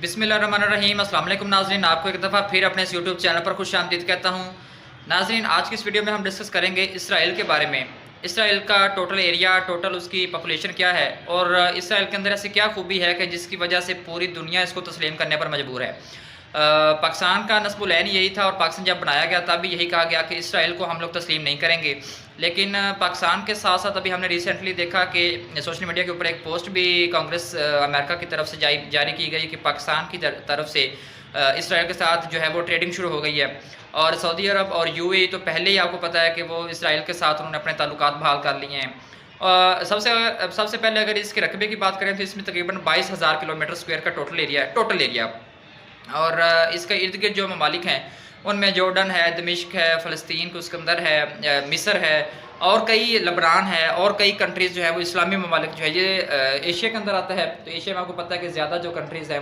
बिस्मिल्लाहिर्रहमानिर्रहीम। अस्सलाम वालेकुम नाज़रीन, आपको एक दफ़ा फिर अपने इस यूट्यूब चैनल पर खुश आमदीद कहता हूँ। नाज़रीन, आज की इस वीडियो में हम डिस्कस करेंगे इसराइल के बारे में। इसराइल का टोटल एरिया, टोटल उसकी पॉपुलेशन क्या है और इसराइल के अंदर ऐसी क्या खूबी है कि जिसकी वजह से पूरी दुनिया इसको तस्लीम करने पर मजबूर है। पाकिस्तान का नस्बुल ऐन यही था और पाकिस्तान जब बनाया गया तब भी यही कहा गया कि इसराइल को हम लोग तस्लीम नहीं करेंगे। लेकिन पाकिस्तान के साथ साथ अभी हमने रिसेंटली देखा कि सोशल मीडिया के ऊपर एक पोस्ट भी कांग्रेस अमेरिका की तरफ से जारी की गई कि पाकिस्तान की तरफ से इसराइल के साथ जो है वो ट्रेडिंग शुरू हो गई है। और सऊदी अरब और यूएई तो पहले ही आपको पता है कि वो इसराइल के साथ उन्होंने अपने ताल्लुकात बहाल कर लिए हैं। सबसे पहले अगर इसके रकबे की बात करें तो इसमें तकरीबन 22,000 किलोमीटर स्क्वायर का टोटल एरिया। और इसके इर्द गिर्द जो ममालिक हैं उनमें जॉर्डन है, दमिश्क है, फ़लस्तीन को उसके अंदर है, मिस्र है और कई लबनान है और कई कंट्रीज़ जो है वो इस्लामी ममालिक जो है ये एशिया के अंदर आता है। तो एशिया में आपको पता है कि ज़्यादा जो कंट्रीज़ हैं